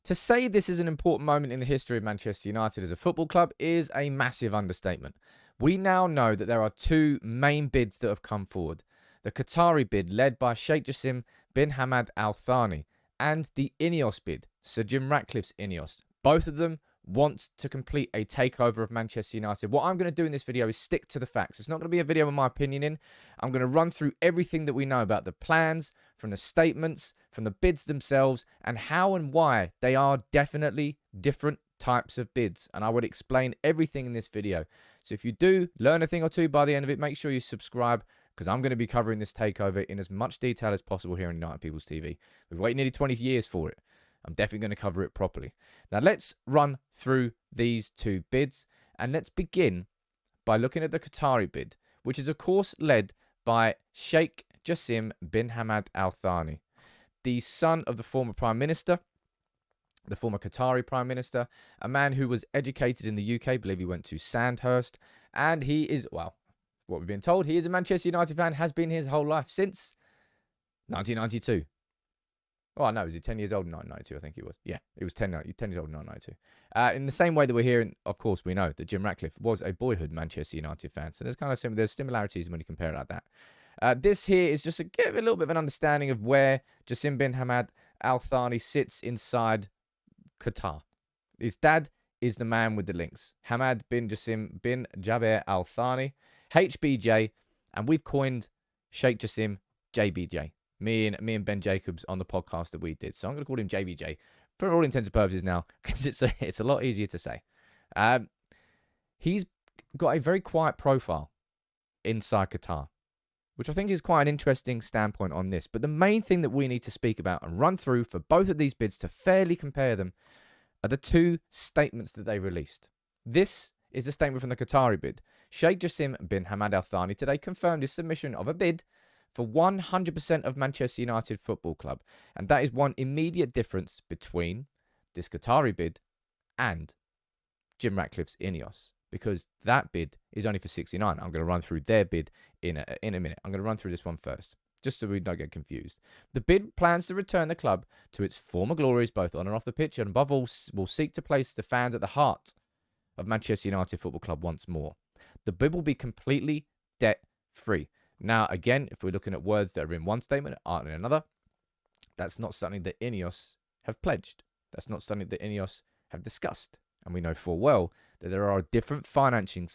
To say this is an important moment in the history of Manchester United as a football club is a massive understatement. We now know that there are two main bids that have come forward. The Qatari bid led by Sheikh Jassim bin Hamad Al Thani and the INEOS bid, Sir Jim Ratcliffe's INEOS. Both of them want to complete a takeover of Manchester United. What I'm going to do in this video is stick to the facts. It's not going to be a video with my opinion in. I'm going to run through everything that we know about the plans, from the statements, from the bids themselves, and how and why they are definitely different types of bids. And I would explain everything in this video. So if you do learn a thing or two by the end of it, make sure you subscribe, because I'm going to be covering this takeover in as much detail as possible here on United People's TV. We've waited nearly 20 years for it. I'm definitely going to cover it properly. Now, let's run through these two bids. And let's begin by looking at the Qatari bid, which is, of course, led by Sheikh Jassim bin Hamad Al Thani, the son of the former Prime Minister, the former Qatari Prime Minister, a man who was educated in the UK. I believe he went to Sandhurst. And he is, well, what we've been told, he is a Manchester United fan, has been his whole life since 1992. Oh, no, was he 10 years old in 1992? I think he was. Yeah, he was 10 years old in 1992. In the same way that we're hearing, of course, we know that Jim Ratcliffe was a boyhood Manchester United fan. So there's kind of there's similarities when you compare it like that. This here is just to give a little bit of an understanding of where Jassim bin Hamad Al Thani sits inside Qatar. His dad is the man with the links, Hamad bin Jassim bin Jaber Al Thani, HBJ, and we've coined Sheikh Jassim JBJ. Me and Ben Jacobs on the podcast that we did. So I'm going to call him JBJ for all intents and purposes now, because it's a lot easier to say. He's got a very quiet profile inside Qatar, which I think is quite an interesting standpoint on this. But the main thing that we need to speak about and run through for both of these bids to fairly compare them are the two statements that they released. This is the statement from the Qatari bid. Sheikh Jassim bin Hamad Al Thani today confirmed his submission of a bid for 100% of Manchester United Football Club. And that is one immediate difference between this Qatari bid and Jim Ratcliffe's INEOS, because that bid is only for 69. I'm going to run through their bid in a minute. I'm going to run through this one first, just so we don't get confused. The bid plans to return the club to its former glories, both on and off the pitch, and above all, will seek to place the fans at the heart of Manchester United Football Club once more. The bid will be completely debt-free. Now, again, if we're looking at words that are in one statement and aren't in another, that's not something that INEOS have pledged. That's not something that INEOS have discussed. And we know full well that there are different financing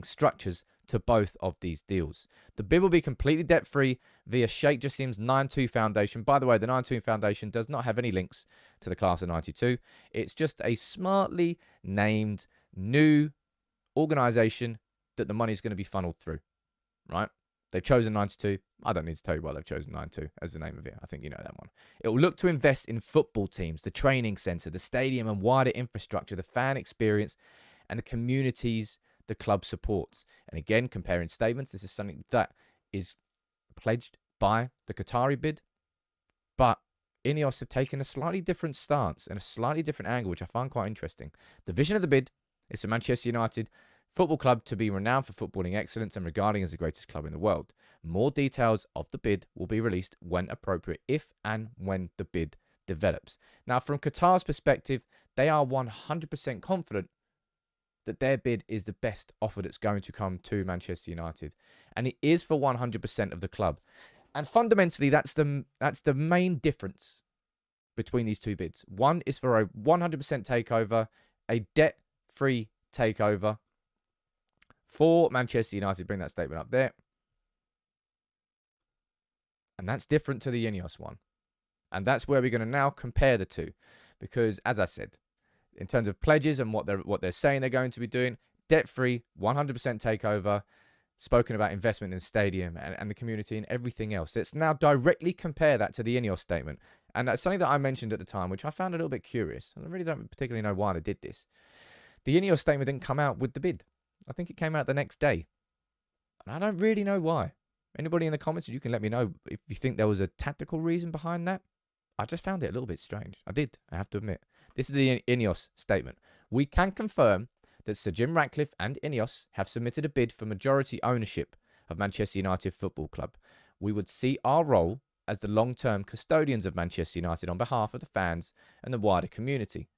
structures to both of these deals. The bid will be completely debt-free via Sheikh Jassim's 92 Foundation. By the way, the 92 Foundation does not have any links to the class of 92. It's just a smartly named new organisation that the money is going to be funneled through, right? They've chosen 92. I don't need to tell you why they've chosen 92 as the name of it. I think you know that one. It will look to invest in football teams, the training centre, the stadium and wider infrastructure, the fan experience and the communities the club supports. And again, comparing statements, this is something that is pledged by the Qatari bid. But INEOS have taken a slightly different stance and a slightly different angle, which I find quite interesting. The vision of the bid is for Manchester United Football Club to be renowned for footballing excellence and regarding as the greatest club in the world. More details of the bid will be released when appropriate, if and when the bid develops. Now, from Qatar's perspective, they are 100% confident that their bid is the best offer that's going to come to Manchester United. And it is for 100% of the club. And fundamentally, that's the main difference between these two bids. One is for a 100% takeover, a debt-free takeover for Manchester United. Bring that statement up there. And that's different to the INEOS one. And that's where we're going to now compare the two. Because, as I said, in terms of pledges and what they're saying they're going to be doing, debt-free, 100% takeover, spoken about investment in the stadium and the community and everything else. Let's now directly compare that to the INEOS statement. And that's something that I mentioned at the time, which I found a little bit curious. I really don't particularly know why they did this. The INEOS statement didn't come out with the bid. I think it came out the next day. And I don't really know why. Anybody in the comments, you can let me know if you think there was a tactical reason behind that. I just found it a little bit strange. I have to admit. This is the INEOS statement. We can confirm that Sir Jim Ratcliffe and INEOS have submitted a bid for majority ownership of Manchester United Football Club. We would see our role as the long-term custodians of Manchester United on behalf of the fans and the wider community.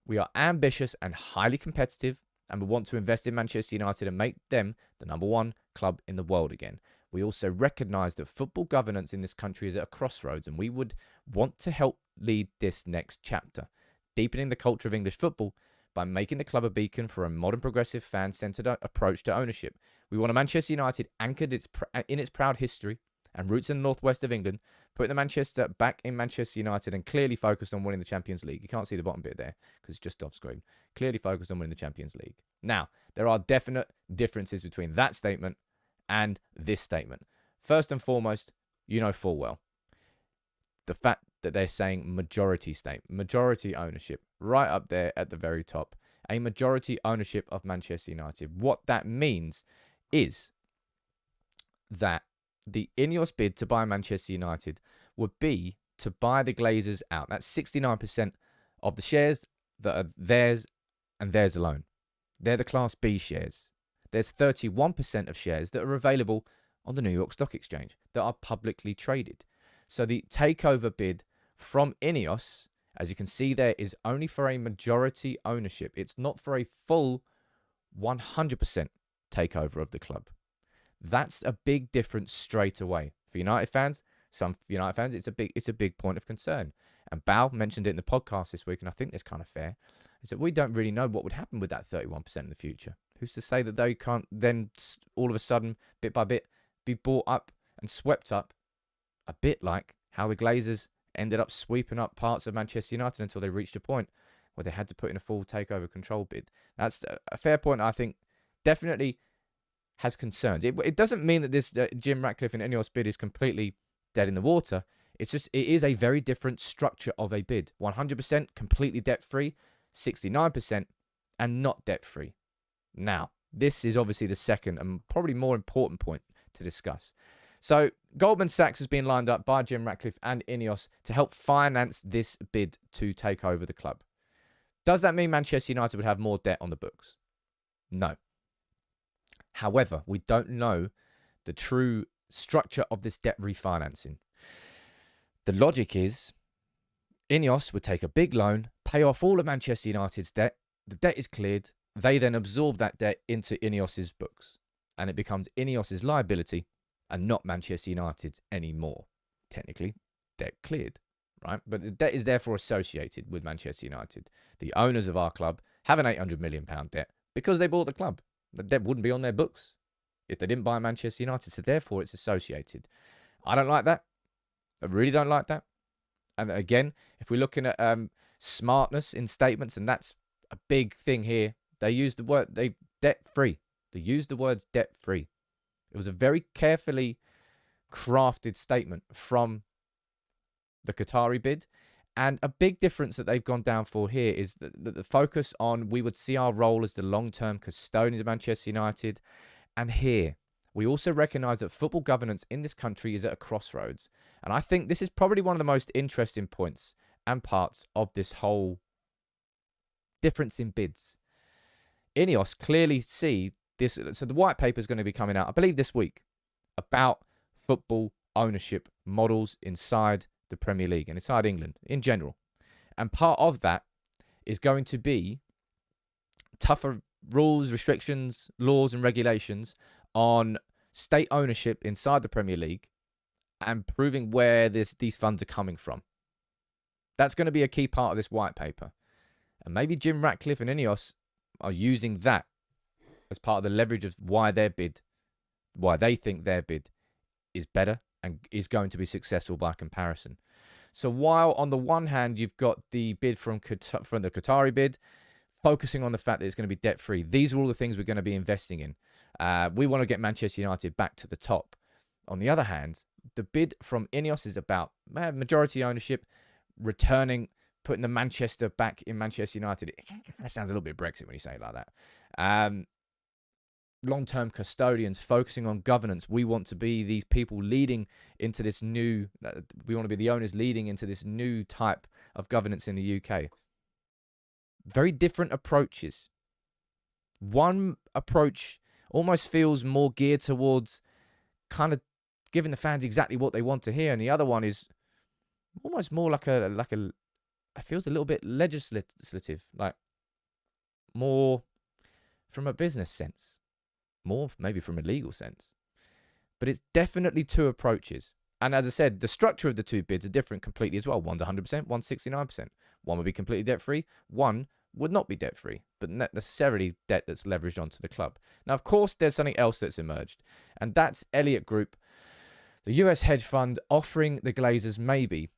We are ambitious and highly competitive, and we want to invest in Manchester United and make them the #1 club in the world again. We also recognise that football governance in this country is at a crossroads, and we would want to help lead this next chapter, deepening the culture of English football by making the club a beacon for a modern, progressive, fan-centred approach to ownership. We want a Manchester United anchored in its proud history and roots in the northwest of England, putting the Manchester back in Manchester United and clearly focused on winning the Champions League. You can't see the bottom bit there because it's just off screen. Clearly focused on winning the Champions League. Now, there are definite differences between that statement and this statement. First and foremost, you know full well the fact that they're saying majority ownership, right up there at the very top. A majority ownership of Manchester United. What that means is that the INEOS bid to buy Manchester United would be to buy the Glazers out. That's 69% of the shares that are theirs and theirs alone. They're the Class B shares. There's 31% of shares that are available on the New York Stock Exchange that are publicly traded. So the takeover bid from INEOS, as you can see there, is only for a majority ownership. It's not for a full 100% takeover of the club. That's a big difference straight away. For United fans, some United fans, it's a big point of concern. And Bao mentioned it in the podcast this week, and I think that's kind of fair, is that we don't really know what would happen with that 31% in the future. Who's to say that they can't then all of a sudden, bit by bit, be bought up and swept up, a bit like how the Glazers ended up sweeping up parts of Manchester United until they reached a point where they had to put in a full takeover control bid. That's a fair point, I think. Definitely has concerns. It doesn't mean that this Jim Ratcliffe and INEOS bid is completely dead in the water. It's just, it is a very different structure of a bid. 100% completely debt-free, 69% and not debt-free. Now, this is obviously the second and probably more important point to discuss. So, Goldman Sachs has been lined up by Jim Ratcliffe and INEOS to help finance this bid to take over the club. Does that mean Manchester United would have more debt on the books? No. However, we don't know the true structure of this debt refinancing. The logic is INEOS would take a big loan, pay off all of Manchester United's debt. The debt is cleared. They then absorb that debt into INEOS's books, and it becomes INEOS's liability and not Manchester United's anymore. Technically, debt cleared, right? But the debt is therefore associated with Manchester United. The owners of our club have an £800 million debt because they bought the club. The debt wouldn't be on their books if they didn't buy Manchester United, so therefore it's associated. I don't like that. I really don't like that. And again, if we're looking at smartness in statements, and that's a big thing here, they use the word debt-free. They use the words debt-free. It was a very carefully crafted statement from the Qatari bid. And a big difference that they've gone down for here is that the focus on we would see our role as the long-term custodians of Manchester United. And here, we also recognise that football governance in this country is at a crossroads. And I think this is probably one of the most interesting points and parts of this whole difference in bids. INEOS clearly see this. So the white paper is going to be coming out, I believe, this week about football ownership models inside the Premier League and inside England in general. And part of that is going to be tougher rules, restrictions, laws and regulations on state ownership inside the Premier League and proving where these funds are coming from. That's going to be a key part of this white paper. And maybe Jim Ratcliffe and INEOS are using that as part of the leverage of why they think their bid is better and is going to be successful by comparison. So while on the one hand, you've got the bid from the Qatari bid, focusing on the fact that it's going to be debt-free. These are all the things we're going to be investing in. We want to get Manchester United back to the top. On the other hand, the bid from INEOS is about majority ownership, putting the Manchester back in Manchester United. That sounds a little bit Brexit when you say it like that. Long-term custodians, focusing on governance. We want to be these people leading into this new, we want to be the owners leading into this new type of governance in the UK. Very different approaches. One approach almost feels more geared towards kind of giving the fans exactly what they want to hear, and the other one is almost more like a it feels a little bit legislative, like more from a business sense, more maybe from a legal sense. But it's definitely two approaches. And as I said, the structure of the two bids are different completely as well. One's 100%, one's 69%. One would be completely debt-free. One would not be debt-free, but not necessarily debt that's leveraged onto the club. Now, of course, there's something else that's emerged, and that's Elliott Group, the US hedge fund, offering the Glazers maybe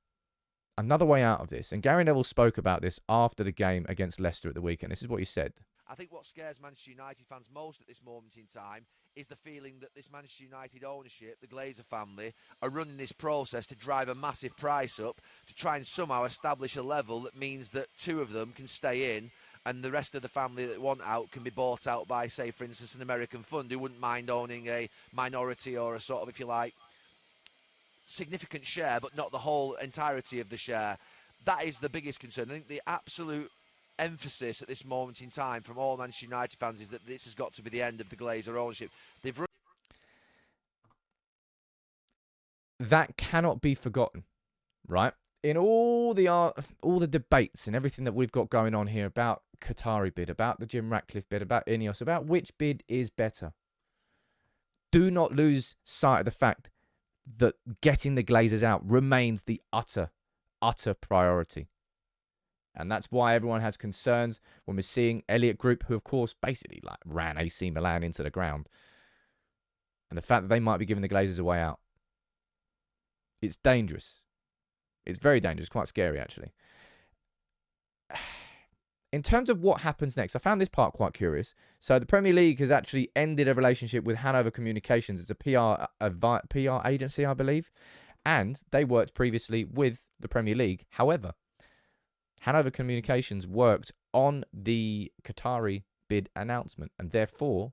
another way out of this. And Gary Neville spoke about this after the game against Leicester at the weekend. This is what he said. I think what scares Manchester United fans most at this moment in time is the feeling that this Manchester United ownership, the Glazer family, are running this process to drive a massive price up to try and somehow establish a level that means that two of them can stay in and the rest of the family that want out can be bought out by, say, for instance, an American fund who wouldn't mind owning a minority or a sort of, if you like, significant share, but not the whole entirety of the share. That is the biggest concern. I think the absolute emphasis at this moment in time from all Manchester United fans is that this has got to be the end of the Glazer ownership. That cannot be forgotten, right? In all the debates and everything that we've got going on here about Qatari bid, about the Jim Ratcliffe bid, about INEOS, about which bid is better, do not lose sight of the fact that getting the Glazers out remains the utter priority. And that's why everyone has concerns when we're seeing Elliott Group, who, of course, basically like ran AC Milan into the ground. And the fact that they might be giving the Glazers a way out. It's dangerous. It's very dangerous. Quite scary, actually. In terms of what happens next, I found this part quite curious. So the Premier League has actually ended a relationship with Hanover Communications. It's a PR agency, I believe. And they worked previously with the Premier League. However, Hanover Communications worked on the Qatari bid announcement, and therefore,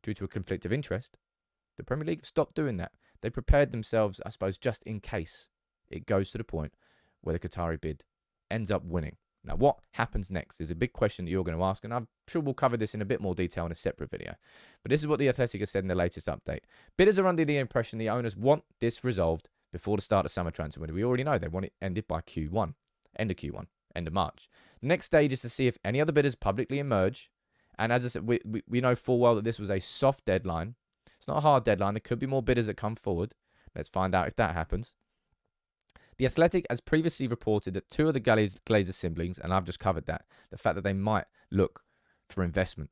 due to a conflict of interest, the Premier League stopped doing that. They prepared themselves, I suppose, just in case it goes to the point where the Qatari bid ends up winning. Now, what happens next is a big question that you're going to ask, and I'm sure we'll cover this in a bit more detail in a separate video. But this is what The Athletic has said in the latest update. Bidders are under the impression the owners want this resolved before the start of summer transfer window. We already know they want it ended by Q1, end of Q1. End of March. The next stage is to see if any other bidders publicly emerge. And as I said, we know full well that this was a soft deadline. It's not a hard deadline. There could be more bidders that come forward. Let's find out if that happens. The Athletic has previously reported that two of the Glazer siblings, and I've just covered that, the fact that they might look for investment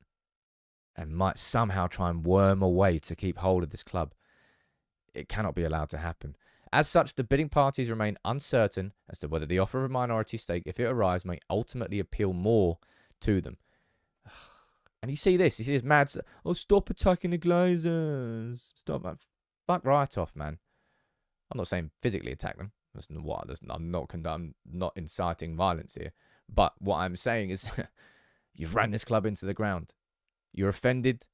and might somehow try and worm a way to keep hold of this club. It cannot be allowed to happen. As such, the bidding parties remain uncertain as to whether the offer of a minority stake, if it arrives, may ultimately appeal more to them. And you see this mad, oh, stop attacking the Glazers. Stop, man. Fuck right off, man. I'm not saying physically attack them. I'm not inciting violence here. But what I'm saying is you've ran this club into the ground. You're offended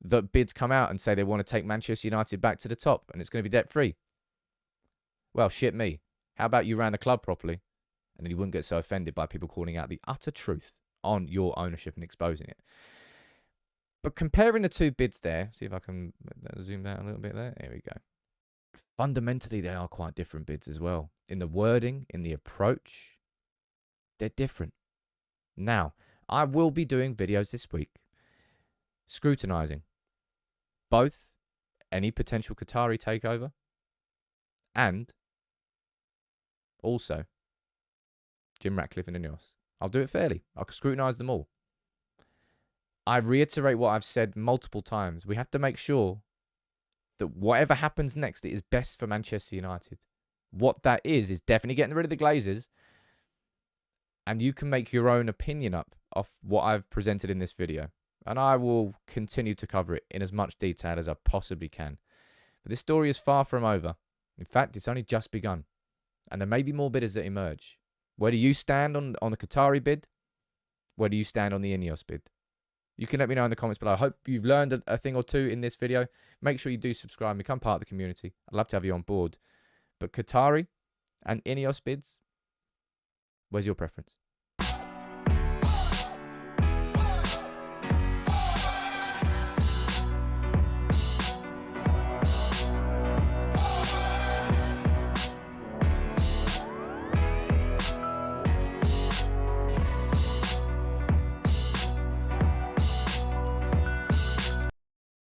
that bids come out and say they want to take Manchester United back to the top and it's going to be debt-free. Well, shit me. How about you ran the club properly and then you wouldn't get so offended by people calling out the utter truth on your ownership and exposing it. But comparing the two bids there, see if I can zoom down a little bit there. There we go. Fundamentally, they are quite different bids as well. In the wording, in the approach, they're different. Now, I will be doing videos this week scrutinizing both any potential Qatari takeover and also Jim Ratcliffe and INEOS. I'll do it fairly. I'll scrutinize them all. I reiterate what I've said multiple times. We have to make sure that whatever happens next, it is best for Manchester United. What that is definitely getting rid of the Glazers. And you can make your own opinion up of what I've presented in this video. And I will continue to cover it in as much detail as I possibly can. But this story is far from over. In fact, it's only just begun. And there may be more bidders that emerge. Where do you stand on the Qatari bid? Where do you stand on the INEOS bid? You can let me know in the comments below. I hope you've learned a thing or two in this video. Make sure you do subscribe and become part of the community. I'd love to have you on board. But Qatari and INEOS bids, where's your preference?